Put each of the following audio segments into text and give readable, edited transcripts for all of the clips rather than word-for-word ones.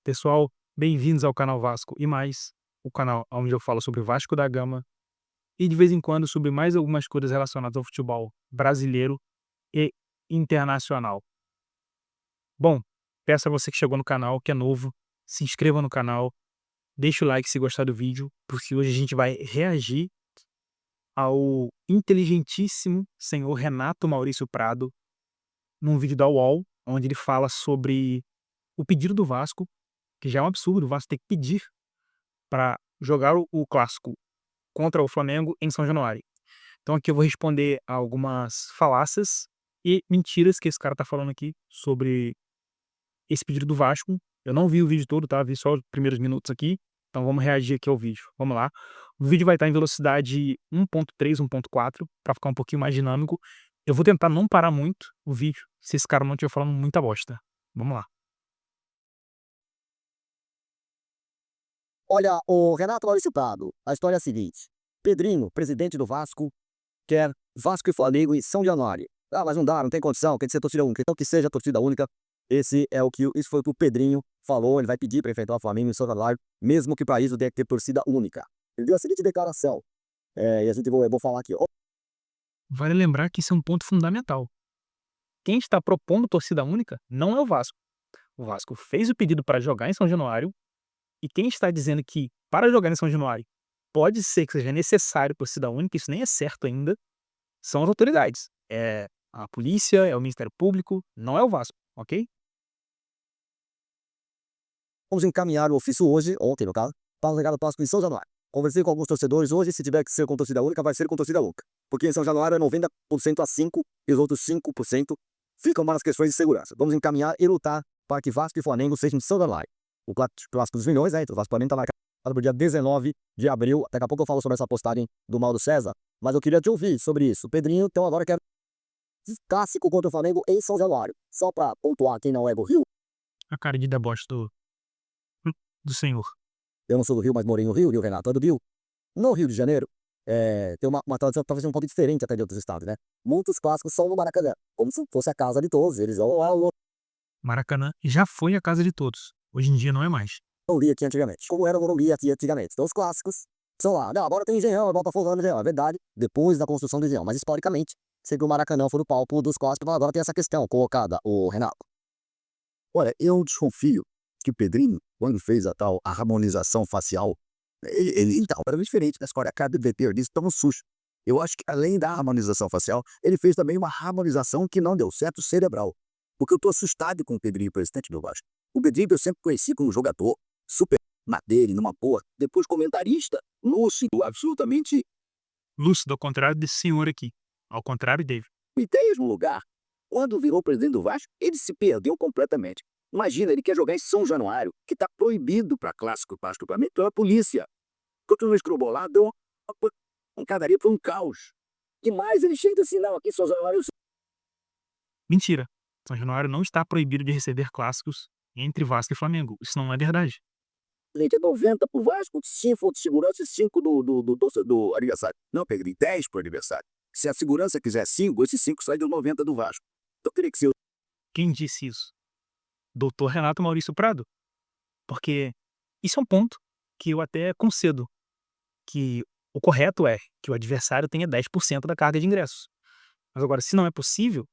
Pessoal, bem-vindos ao canal Vasco e Mais, o canal onde eu falo sobre o Vasco da Gama e de vez em quando sobre mais algumas coisas relacionadas ao futebol brasileiro e internacional. Bom, peço a você que chegou no canal, que é novo, se inscreva no canal, deixa o like se gostar do vídeo, porque hoje a gente vai reagir ao inteligentíssimo senhor Renato Maurício Prado num vídeo da UOL, onde ele fala sobre o pedido do Vasco, que já é um absurdo o Vasco ter que pedir para jogar o clássico contra o Flamengo em São Januário. Então aqui eu vou responder a algumas falácias e mentiras que esse cara tá falando aqui sobre esse pedido do Vasco. Eu não vi o vídeo todo, tá? Vi só os primeiros minutos aqui. Então vamos reagir aqui ao vídeo. Vamos lá. O vídeo vai estar em velocidade 1.3, 1.4, para ficar um pouquinho mais dinâmico. Eu vou tentar não parar muito o vídeo, se esse cara não estiver falando muita bosta. Vamos lá. Olha, o Renato Maurício Prado, a história é a seguinte: Pedrinho, presidente do Vasco, quer Vasco e Flamengo em São Januário. Ah, mas não dá, não tem condição, quer ser torcida única. Então que seja torcida única. Isso foi o que o Pedrinho falou, ele vai pedir para enfrentar o Flamengo em São Januário, mesmo que para isso tenha que ter torcida única. Ele deu a seguinte declaração, e eu vou falar aqui, ó. Vale lembrar que isso é um ponto fundamental. Quem está propondo torcida única não é o Vasco. O Vasco fez o pedido para jogar em São Januário. E quem está dizendo que para jogar em São Januário pode ser que seja necessário torcida única, isso nem é certo ainda, são as autoridades. É a polícia, é o Ministério Público, não é o Vasco, ok? Vamos encaminhar o ofício hoje, ontem no caso, para chegar no Vasco em São Januário. Conversei com alguns torcedores hoje, se tiver que ser com torcida única, vai ser com torcida única. Porque em São Januário é 90% a 5 e os outros 5% ficam para as questões de segurança. Vamos encaminhar e lutar para que Vasco e Flamengo sejam em São Januário. O clássico dos milhões, né? Então o Vasco e Flamengo está marcado para o dia 19 de abril. Daqui a pouco eu falo sobre essa postagem do Mauro César, mas eu queria te ouvir sobre isso. Pedrinho, então agora quero clássico contra o Flamengo em São Januário. Só para pontuar quem não é do Rio. A cara de deboche do senhor. Eu não sou do Rio, mas morei no Rio, Renato é do Rio. No Rio de Janeiro, tem uma tradição talvez um pouco diferente até de outros estados, né? Muitos clássicos são no Maracanã, como se fosse a casa de todos. Eles vão lá no Maracanã já foi a casa de todos. Hoje em dia não é mais. Morumbi aqui antigamente, como era o Morumbi aqui antigamente. Então os clássicos são lá. Não, agora tem Engenhão, é Botafogo no Engenhão, é verdade, depois da construção do Engenhão. Mas historicamente, sempre o Maracanã foi o palco dos clássicos, então agora tem essa questão colocada, o Renato. Olha, eu desconfio que o Pedrinho, quando fez a tal harmonização facial, ele então, era diferente da escola, a cara dele ter disso tão sujo. Eu acho que além da harmonização facial, ele fez também uma harmonização que não deu certo cerebral. Porque eu tô assustado com o Pedrinho, presidente do Vasco. O Pedrinho eu sempre conheci como jogador, super na dele, numa boa. Depois comentarista, lúcido, absolutamente Lúcido, ao contrário desse senhor aqui. Ao contrário dele. ideias no lugar. Quando virou presidente do Vasco, ele se perdeu completamente. Imagina, ele quer jogar em São Januário, que está proibido para clássico Vasco para mim, pela polícia. Continua escrobolado, deu uma pancadaria, foi um caos. Demais, ele chega assim, não, aqui em São Januário. Mentira. São Januário não está proibido de receber clássicos entre Vasco e Flamengo. Isso não é verdade. Gente, é 90 pro Vasco, 5 de segurança e 5 do aniversário. Não, Pedrinho, 10 pro aniversário. Se a segurança quiser 5, esses 5 saem dos 90 do Vasco. Então teria que ser. Quem disse isso? Doutor Renato Maurício Prado. Porque isso é um ponto que eu até concedo, que o correto é que o adversário tenha 10% da carga de ingressos. Mas agora, se não é possível,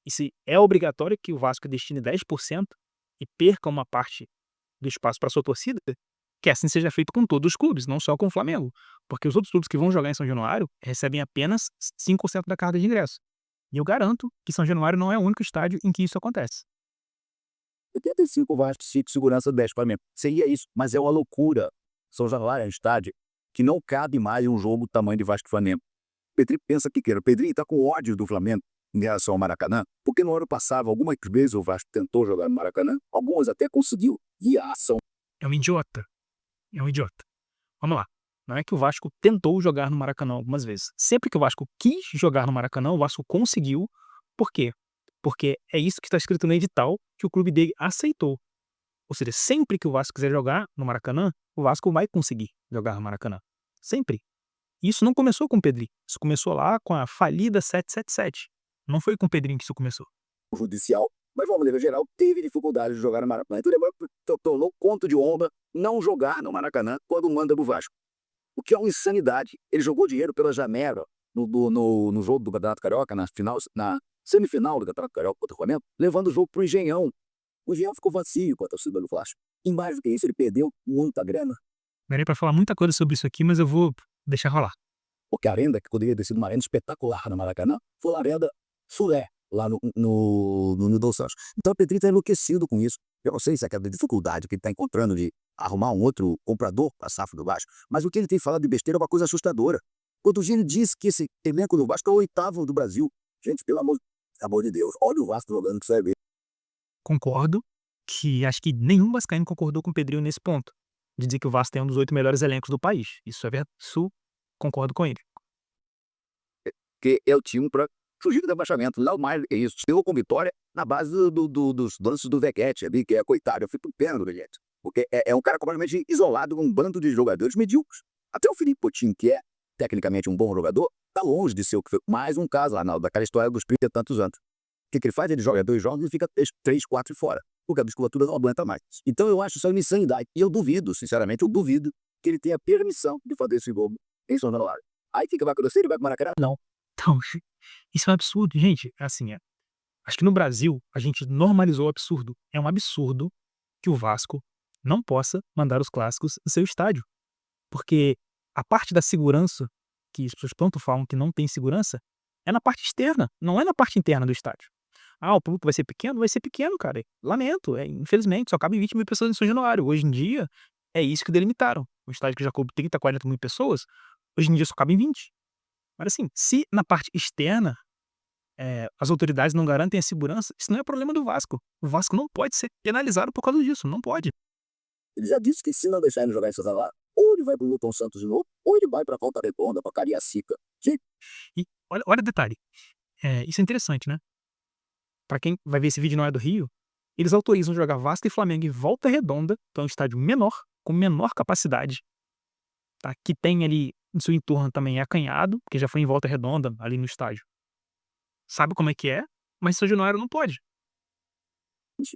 e se é obrigatório que o Vasco destine 10% e perca uma parte do espaço para sua torcida, que assim seja feito com todos os clubes, não só com o Flamengo. Porque os outros clubes que vão jogar em São Januário recebem apenas 5% da carga de ingresso. E eu garanto que São Januário não é o único estádio em que isso acontece. 85 Vasco, 5 segurança, 10 Flamengo. Seria isso, mas é uma loucura. São Januário é um estádio que não cabe mais um jogo do tamanho de Vasco e Flamengo. O Pedrinho pensa que queira. O Pedrinho tá com ódio do Flamengo em relação ao Maracanã, porque no ano passado, algumas vezes o Vasco tentou jogar no Maracanã, algumas até conseguiu. E a ação. É um idiota. É um idiota. Vamos lá. Não é que o Vasco tentou jogar no Maracanã algumas vezes. Sempre que o Vasco quis jogar no Maracanã, o Vasco conseguiu. Por quê? Porque é isso que está escrito no edital que o clube dele aceitou. Ou seja, sempre que o Vasco quiser jogar no Maracanã, o Vasco vai conseguir jogar no Maracanã. Sempre. Isso não começou com o Pedrinho. Isso começou lá com a falida 777. Não foi com o Pedrinho que isso começou. Judicial Mas, de uma maneira geral, teve dificuldade de jogar no Maracanã. Então, ele tornou conto de honra não jogar no Maracanã quando manda pro Vasco. O que é uma insanidade. Ele jogou dinheiro pela janela no jogo do Campeonato Carioca, na semifinal do Campeonato Carioca contra o Flamengo, levando o jogo pro Engenhão. O Engenhão ficou vazio com a torcida do Vasco. E mais do que isso, ele perdeu muita grana. Daria pra falar muita coisa sobre isso aqui, mas eu vou deixar rolar. Porque a arena, que poderia ter sido uma arena espetacular no Maracanã, foi uma arena sulé, lá no Dos Santos. Então o Pedrinho está enlouquecido com isso. Eu não sei se é aquela dificuldade que ele está encontrando de arrumar um outro comprador para a SAF do Vasco, mas o que ele tem falado de besteira é uma coisa assustadora. Quando ele diz que esse elenco do Vasco é o 8º do Brasil. Gente, pelo amor de Deus, olha o Vasco jogando que você vai ver. Concordo que acho que nenhum vascaíno concordou com o Pedrinho nesse ponto, de dizer que o Vasco tem um dos 8 melhores elencos do país. Isso é verdade. Isso concordo com ele. Que é o time para fugir do rebaixamento. Não mais é isso. Chegou com vitória na base dos lances do Vequete ali, que é coitado. Eu fico com pena do Vequete. Porque é um cara completamente isolado, um bando de jogadores medíocres. Até o Felipe Coutinho, que é tecnicamente um bom jogador, está longe de ser o que foi. Mais um caso lá, daquela história dos 30 e tantos anos. O que ele faz? Ele joga 2 jogos e fica 3, 4 fora. Porque a musculatura não aguenta mais. Então eu acho isso uma insanidade. E eu duvido, sinceramente, eu duvido que ele tenha permissão de fazer esse jogo em São Januário. Aí fica vai crescer, ele vai com o Maracanã? Não. Então, isso é um absurdo, gente. Assim, acho que no Brasil a gente normalizou o absurdo. É um absurdo que o Vasco não possa mandar os clássicos no seu estádio. Porque a parte da segurança, que as pessoas tanto falam que não tem segurança, é na parte externa, não é na parte interna do estádio. Ah, o público vai ser pequeno? Vai ser pequeno, cara. Lamento, infelizmente, só cabem 20 mil pessoas em São Januário. Hoje em dia, é isso que delimitaram. Um estádio que já coube 30, 40 mil pessoas, hoje em dia só cabem 20. Mas assim, se na parte externa as autoridades não garantem a segurança, isso não é problema do Vasco. O Vasco não pode ser penalizado por causa disso, não pode. Ele já disse que se não deixar ele jogar em São Januário, ou ele vai pro Newton Santos de novo, ou ele vai pra Volta Redonda, pra Cariacica. Gente, E olha o detalhe, isso é interessante, né? Pra quem vai ver esse vídeo e não é do Rio, eles autorizam jogar Vasco e Flamengo em Volta Redonda, que é um estádio menor, com menor capacidade, tá? Que tem ali no seu entorno também é acanhado, porque já foi em Volta Redonda, ali no estádio. Sabe como é, mas São Januário não pode.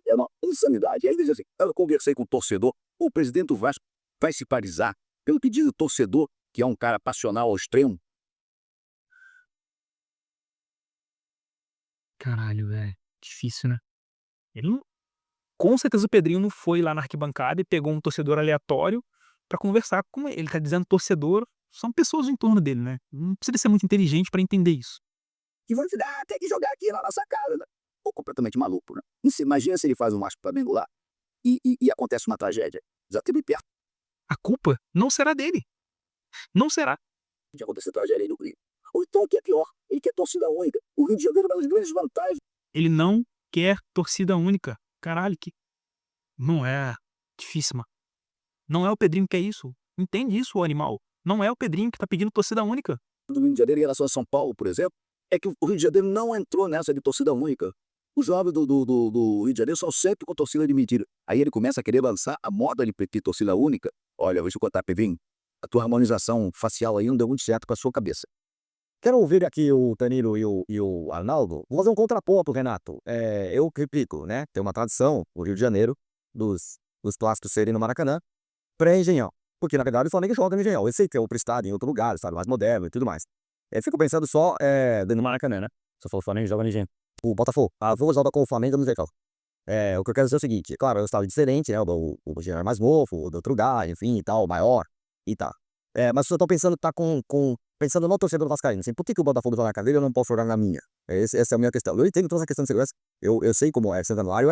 é uma insanidade. E aí ele diz assim, eu conversei com o torcedor, o presidente do Vasco vai se parizar pelo que diz o torcedor, que é um cara passional ao extremo. Caralho, velho. Difícil, né? Ele não Com certeza o Pedrinho não foi lá na arquibancada e pegou um torcedor aleatório pra conversar com ele. Ele tá dizendo torcedor, são pessoas em torno dele, né? Não precisa ser muito inteligente pra entender isso. Que vai dizer, tem que jogar aqui na nossa casa. Né? Ou completamente maluco, né? E você imagina se ele faz um Vasco Flamengo lá e acontece uma tragédia. Já teve perto A culpa não será dele. Não será. de acontecer tragédia aí no Rio. Ou então, o que é pior, ele quer torcida única. O Rio de Janeiro é uma das grandes vantagens. Ele não quer torcida única. Caralho, que. Não é. Difícil, mano. Não é o Pedrinho que quer isso. Entende isso, ô animal. Não é o Pedrinho que tá pedindo torcida única. Do Rio de Janeiro em relação a São Paulo, por exemplo, é que o Rio de Janeiro não entrou nessa de torcida única. Os jovens do Rio de Janeiro são sempre com torcida dividida. Aí ele começa a querer lançar a moda de pedir torcida única. Olha, deixa eu contar, Pedrinho, a tua harmonização facial aí não deu muito certo pra sua cabeça. Quero ouvir aqui o Danilo e o Arnaldo. Vou fazer um contraponto, Renato. Eu replico, né? Tem uma tradição, no Rio de Janeiro, dos clássicos serem no Maracanã, pré-Engenhão. Porque, na verdade, o Flamengo joga no Engenhão. Eu sei que é outro estádio em outro lugar, estádio mais moderno e tudo mais. Fico pensando só no Maracanã, né? Se eu for o Flamengo, joga no Engenhão. O Botafogo, vou jogar com o Flamengo no Engenhão. O que eu quero dizer é o seguinte, claro, é um estádio diferente, né? O Engenhão é mais novo, o do outro lugar, enfim, e tal, maior, e tal. Mas eu tô pensando, pensando no torcedor vascaíno, assim, por que o Botafogo joga na cadeira e eu não posso jogar na minha? Essa é a minha questão. Eu entendo toda essa questão de segurança, eu sei como é, Centenário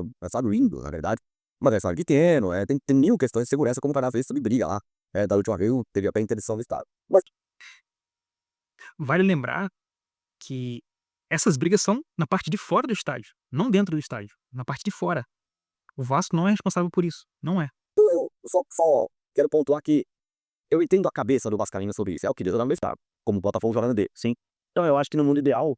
um estádio lindo, na verdade, mas é estádio pequeno, tem mil questões de segurança, como o cara fez sobre briga lá, da última vez teve até a interdição do estado. Mas Vale lembrar que essas brigas são na parte de fora do estádio, não dentro do estádio, na parte de fora. O Vasco não é responsável por isso, não é. eu só quero pontuar que eu entendo a cabeça do vascaíno sobre isso, é o que Deus no meu estado, como o Botafogo jogando dele, sim. Então eu acho que no mundo ideal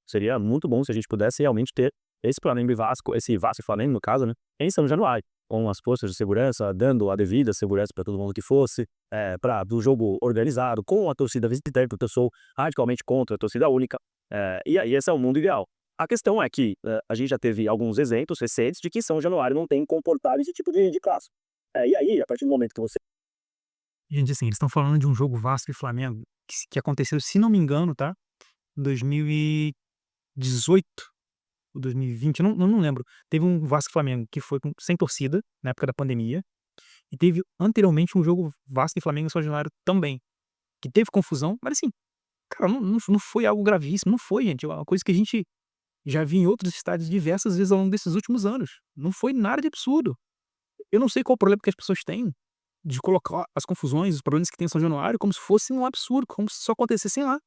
seria muito bom se a gente pudesse realmente ter esse Flamengo e Vasco, esse Vasco e Flamengo, no caso, né, em São Januário, com as forças de segurança, dando a devida segurança para todo mundo que fosse, do jogo organizado, com a torcida visitante, porque eu sou radicalmente contra a torcida única, e aí esse é o mundo ideal. A questão é que a gente já teve alguns exemplos recentes de que São Januário não tem comportado esse tipo de caso. E aí, a partir do momento que você Gente, assim, eles estão falando de um jogo Vasco e Flamengo que aconteceu, se não me engano, tá, em 2018 ou 2020, eu não lembro. Teve um Vasco e Flamengo que foi sem torcida, na época da pandemia, e teve anteriormente um jogo Vasco e Flamengo em São Januário também, que teve confusão, mas assim, cara, não foi algo gravíssimo, não foi, gente, é uma coisa que a gente já viu em outros estádios diversas vezes ao longo desses últimos anos. Não foi nada de absurdo. Eu não sei qual o problema que as pessoas têm de colocar as confusões, os problemas que tem em São Januário como se fosse um absurdo, como se isso acontecessem lá.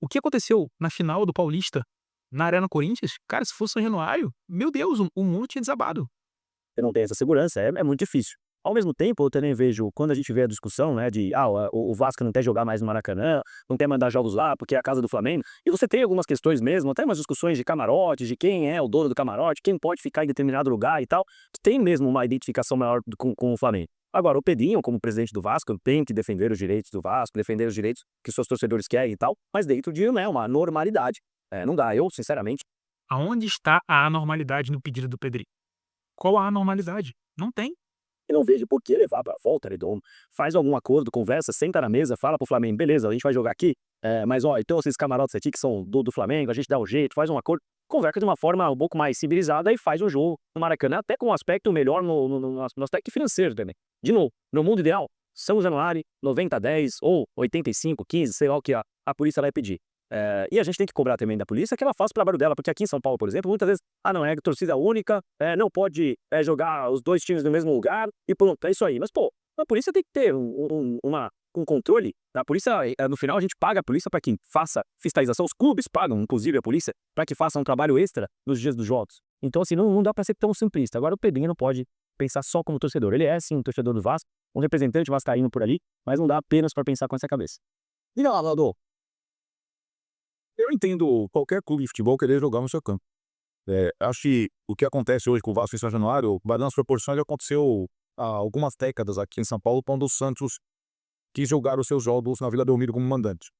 O que aconteceu na final do Paulista, na Arena Corinthians, cara, se fosse São Januário, meu Deus, o mundo tinha desabado. não tem essa segurança, é muito difícil. Ao mesmo tempo, eu também vejo, quando a gente vê a discussão, né, de o Vasco não quer jogar mais no Maracanã, não quer mandar jogos lá porque é a casa do Flamengo, e você tem algumas questões mesmo, até umas discussões de camarote, de quem é o dono do camarote, quem pode ficar em determinado lugar e tal, que tem mesmo uma identificação maior com o Flamengo. Agora, o Pedrinho, como presidente do Vasco, tem que defender os direitos do Vasco, defender os direitos que seus torcedores querem e tal, mas dentro de, né, uma normalidade. Não dá, eu, sinceramente, Aonde está a anormalidade no pedido do Pedrinho? Qual a anormalidade? Não tem. eu não vejo por que levar pra volta redonda. Faz algum acordo, conversa, senta na mesa, fala pro Flamengo, beleza, a gente vai jogar aqui, mas ó, então esses camarotes aqui que são do Flamengo, a gente dá um jeito, faz um acordo, conversa de uma forma um pouco mais civilizada e faz um jogo no Maracanã, até com um aspecto melhor no aspecto financeiro também. De novo, no mundo ideal, São Januário, 90-10 ou 85-15, sei lá o que a polícia vai pedir. E a gente tem que cobrar também da polícia que ela faça o trabalho dela, porque aqui em São Paulo, por exemplo, muitas vezes, não, é torcida única, não pode jogar os dois times no mesmo lugar e pronto, é isso aí. Mas, pô, a polícia tem que ter um controle. A polícia, no final, a gente paga a polícia para que faça fiscalização. Os clubes pagam, inclusive, a polícia para que faça um trabalho extra nos dias dos jogos. Então, assim, não dá para ser tão simplista. Agora, o Pedrinho não pode pensar só como torcedor. Ele é, sim, um torcedor do Vasco, um representante vascaíno por ali, mas não dá apenas para pensar com essa cabeça. Diga lá, Valdo. Eu entendo qualquer clube de futebol querer jogar no seu campo. Acho que o que acontece hoje com o Vasco em São Januário, guardando as proporções, aconteceu há algumas décadas aqui em São Paulo, quando o Santos quis jogar os seus jogos na Vila Belmiro como mandante.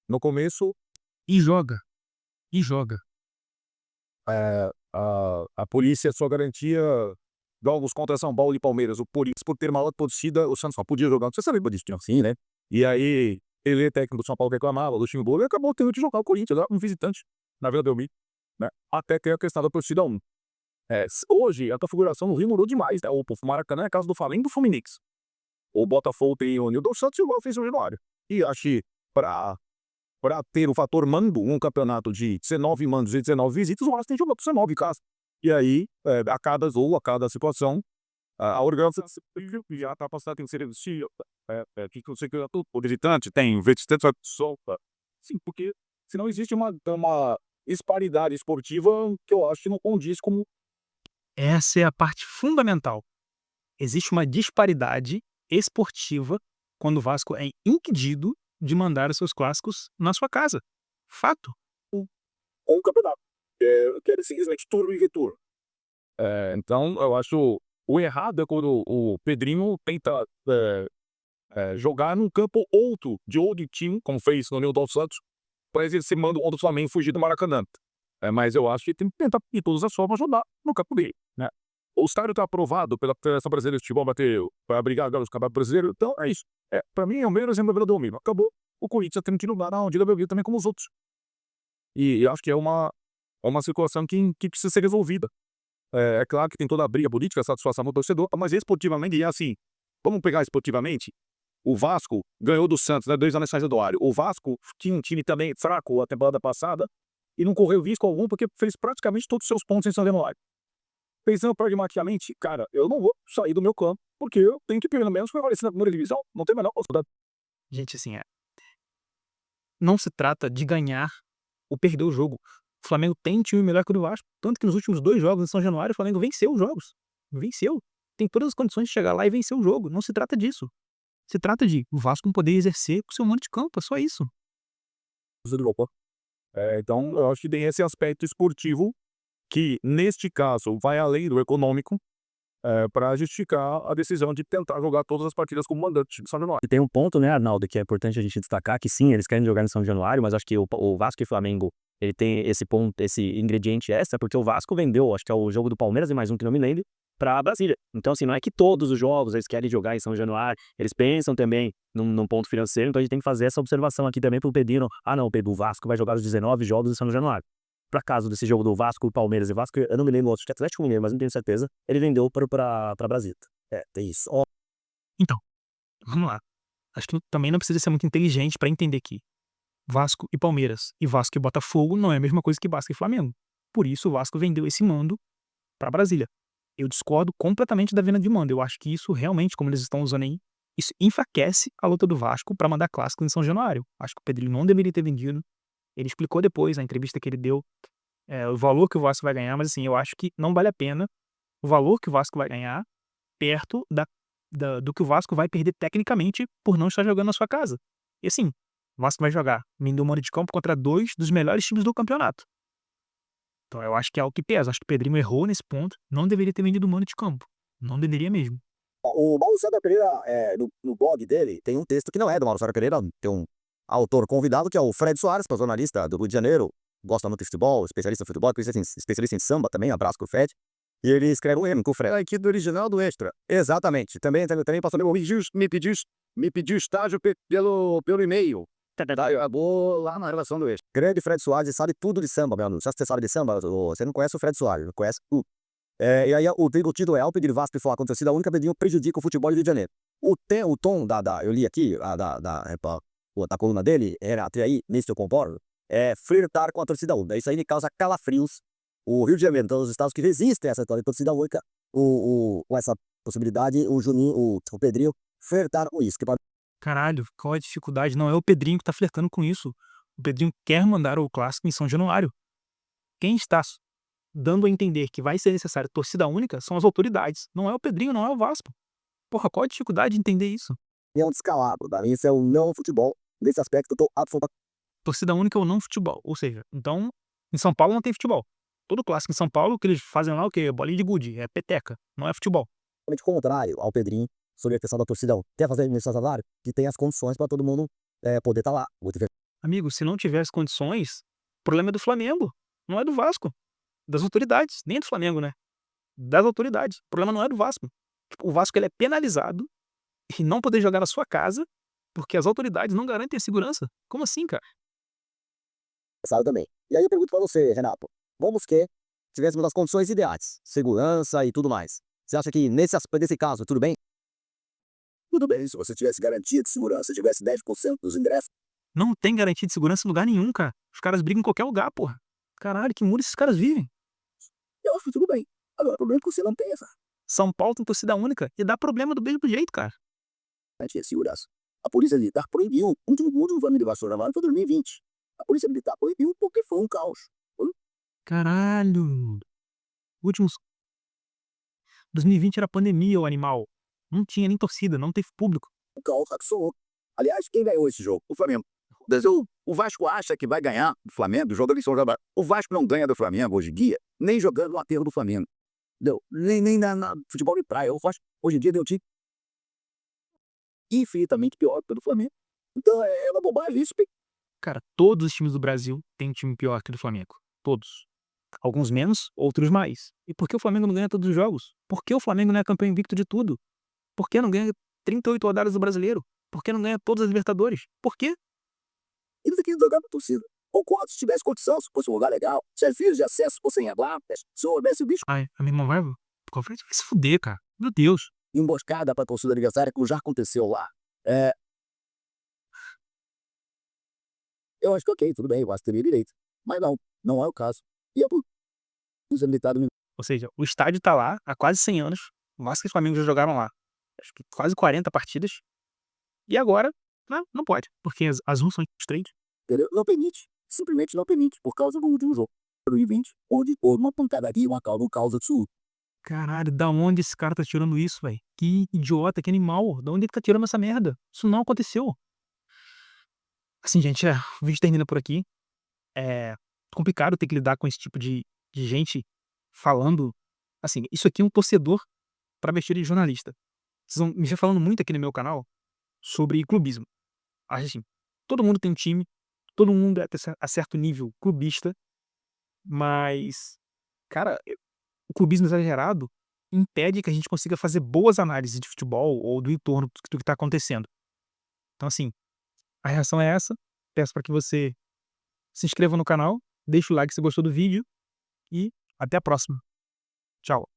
No começo, E joga. E joga. a polícia só garantia jogos contra São Paulo e Palmeiras. O Corinthians, por ter uma alta torcida, o Santos só podia jogar. Você sabe disso, assim, né? E aí, ele, técnico do São Paulo, reclamava do time e acabou tendo que jogar o Corinthians, um visitante, na Vila Belmiro, né? Até ter a questão da torcida 1. Hoje, a configuração no Rio mudou demais, né? O Maracanã é a casa do Flamengo e do Fluminense. O Botafogo tem o Nilton Santos e o Igual fez o Januário. E acho que para ter o fator mando, um campeonato de 19 mandos e 19 visitas, o Vasco tem que jogar com 19 casas. E aí, a cada situação, a organização já está passando tem que ser existir. Que você quer tudo. O visitante tem visitante solta. Sim, porque senão existe uma disparidade esportiva que eu acho que não condiz com. Essa é a parte fundamental. Existe uma disparidade esportiva quando o Vasco é impedido de mandar os seus clássicos na sua casa. Fato. Com o campeonato. Que é simplesmente turno e retorno. Então, eu acho o errado é quando o Pedrinho tenta jogar num campo outro de time, como fez no Nilton Santos, para exercer mando contra o Flamengo fugir do Maracanã. Mas eu acho que tem que tentar de todas as formas jogar no campo dele, né? O estádio está aprovado pela Federação Brasileira de Futebol para brigar agora os campeonatos brasileiros, então é isso. Para mim é o mesmo exemplo da Belmiro. Acabou. O Corinthians tem que lugar na onde da Belmiro também como os outros. E eu acho que é uma situação que precisa ser resolvida. É claro que tem toda a briga política, a satisfação do torcedor, mas esportivamente é assim. Vamos pegar esportivamente. O Vasco ganhou do Santos, né, 2 anos em São Januário. O Vasco tinha um time também fraco a temporada passada e não correu risco algum porque fez praticamente todos os seus pontos em São Januário. Pensando pragmaticamente, cara, eu não vou sair do meu campo porque eu tenho que pelo menos prevalecer na primeira divisão. Não tem a menor possibilidade. Gente, assim, não se trata de ganhar ou perder o jogo. O Flamengo tem time melhor que o do Vasco, tanto que nos últimos 2 jogos em São Januário o Flamengo venceu os jogos. Venceu. Tem todas as condições de chegar lá e vencer o jogo. Não se trata disso. Se trata de o Vasco não poder exercer o seu mando de campo, é só isso. Então, eu acho que tem esse aspecto esportivo que, neste caso, vai além do econômico para justificar a decisão de tentar jogar todas as partidas como mandante de São Januário. E tem um ponto, né, Arnaldo, que é importante a gente destacar, que sim, eles querem jogar em São Januário, mas acho que o Vasco e o Flamengo ele tem esse ponto, esse ingrediente extra, porque o Vasco vendeu, acho que é o jogo do Palmeiras e mais um que não me lembro, pra Brasília. Então, assim, não é que todos os jogos eles querem jogar em São Januário, eles pensam também num ponto financeiro, então a gente tem que fazer essa observação aqui também pro Pedrinho. Ah, não, Pedro, o Vasco vai jogar os 19 jogos em São Januário. Por acaso desse jogo do Vasco, Palmeiras e Vasco, eu não me lembro, acho que é Atlético Mineiro, mas não tenho certeza, ele vendeu pra Brasília. Tem isso. Ó, Então, vamos lá. Acho que também não precisa ser muito inteligente pra entender que Vasco e Palmeiras e Vasco e Botafogo não é a mesma coisa que Vasco e Flamengo. Por isso o Vasco vendeu esse mando pra Brasília. Eu discordo completamente da venda de mando. Eu acho que isso realmente, como eles estão usando aí, isso enfraquece a luta do Vasco pra mandar clássico em São Januário. Acho que o Pedrinho não deveria ter vendido. Ele explicou depois, na entrevista que ele deu, o valor que o Vasco vai ganhar, mas assim, eu acho que não vale a pena o valor que o Vasco vai ganhar perto do que o Vasco vai perder tecnicamente por não estar jogando na sua casa. E assim, o Vasco vai jogar no mando de campo contra 2 dos melhores times do campeonato. Então eu acho que é algo que pesa. Acho que o Pedrinho errou nesse ponto. Não deveria ter vendido o mando de campo. Não deveria mesmo. O Mauro César Pereira, no blog dele, tem um texto que não é do Mauro César Pereira, tem um autor convidado, que é o Fred Soares, jornalista do Rio de Janeiro, gosta muito de futebol, especialista em futebol, especialista em samba também, abraço pro Fred. E ele escreve um erro, que o Fred é aqui do original do Extra. Exatamente. Também passou me pediu estágio pelo e-mail. Eu vou lá na relação do Extra. Grande Fred Soares sabe tudo de samba, meu amigo. Se você sabe de samba, você não conhece o Fred Soares, não conhece tudo. E aí o título é: ao pedir Vasco e falar com a torcida única, Pedrinho prejudica o futebol do Rio de Janeiro. O tom eu li aqui, da coluna dele, era até aí, nisso eu concordo, é flertar com a torcida única. Isso aí me causa calafrios. O Rio de Janeiro, então, os estados que resistem a essa torcida única, com essa possibilidade, o Juninho, o Pedrinho, flertar com isso. Caralho, qual é a dificuldade? Não é o Pedrinho que tá flertando com isso. O Pedrinho quer mandar o clássico em São Januário. Quem está dando a entender que vai ser necessário torcida única são as autoridades. Não é o Pedrinho, não é o Vasco. Porra, qual a dificuldade de entender isso? É um descalabro, pra mim isso é um não futebol. Nesse aspecto, eu tô absolutamente Torcida única ou não futebol. Ou seja, então, em São Paulo não tem futebol. Todo clássico em São Paulo, que eles fazem lá o quê? Bolinha de gude, é peteca, não é futebol. contrário ao Pedrinho sobre a questão da torcida única. Quer fazer nesse salário? Que tem as condições para todo mundo poder estar lá. Amigo, se não tivesse condições, o problema é do Flamengo, não é do Vasco. Das autoridades, nem é do Flamengo, né? Das autoridades. O problema não é do Vasco. Tipo, o Vasco ele é penalizado em não poder jogar na sua casa porque as autoridades não garantem a segurança. Como assim, cara? Também. E aí eu pergunto para você, Renato, vamos que tivéssemos as condições ideais, segurança e tudo mais. Você acha que nesse caso, tudo bem? Tudo bem, se você tivesse garantia de segurança, tivesse 10% dos ingressos. Não tem garantia de segurança em lugar nenhum, cara. Os caras brigam em qualquer lugar, porra. Caralho, que mundo esses caras vivem? Eu acho que tudo bem. Agora, o problema é que você não tem essa São Paulo tem torcida única e dá problema do mesmo jeito, cara. garantia de segurança. A polícia militar proibiu o último família de Vasco foi 2020. A polícia militar proibiu porque foi um caos. Caralho. Últimos 2020 era pandemia, o animal. Não tinha nem torcida, não teve público. O caos absoluto. Aliás, quem ganhou esse jogo? O Flamengo. O Vasco acha que vai ganhar do Flamengo, jogando em São Januário. O Vasco não ganha do Flamengo hoje em dia, nem jogando no aterro do Flamengo. Deu, nem na futebol de praia. O Vasco hoje em dia deu time infinitamente pior que o do Flamengo. Então é uma bobagem isso. Cara, todos os times do Brasil têm um time pior que o do Flamengo. Todos. Alguns menos, outros mais. E por que o Flamengo não ganha todos os jogos? Por que o Flamengo não é campeão invicto de tudo? Por que não ganha 38 rodadas do Brasileiro? Por que não ganha todas as Libertadores? Por quê? Eles aqui jogar pra torcida. Ou quando se tivesse condição, se fosse um lugar legal, serviços de acesso fossem lá, se houvesse o bicho. Ai, a minha irmã vai se fuder, cara. Meu Deus. Emboscada pra torcida adversária, como já aconteceu lá. Eu acho que ok, tudo bem, eu acho que teria direito. Mas não é o caso. E a polícia militar do Ou seja, o estádio tá lá há quase 100 anos. O Vasco e o Flamengo já jogaram lá. Acho que quase 40 partidas. E agora, não pode. Porque as ruas são estreitas. entendeu? Não permite. Simplesmente não permite. Por causa do último jogo. 2020, onde houve uma pancadaria, um caos absurdo. Caralho, da onde esse cara tá tirando isso, velho? Que idiota, que animal. Da onde ele tá tirando essa merda? Isso não aconteceu. Assim, gente, o vídeo termina por aqui. É complicado ter que lidar com esse tipo de gente falando. Assim, isso aqui é um torcedor pra vestir de jornalista. Vocês vão me ver falando muito aqui no meu canal sobre clubismo. Acho assim, todo mundo tem um time, todo mundo é a certo nível clubista, mas, cara, o clubismo exagerado impede que a gente consiga fazer boas análises de futebol ou do entorno do que está acontecendo. Então, assim, a reação é essa. Peço para que você se inscreva no canal, deixe o like se gostou do vídeo e até a próxima. Tchau.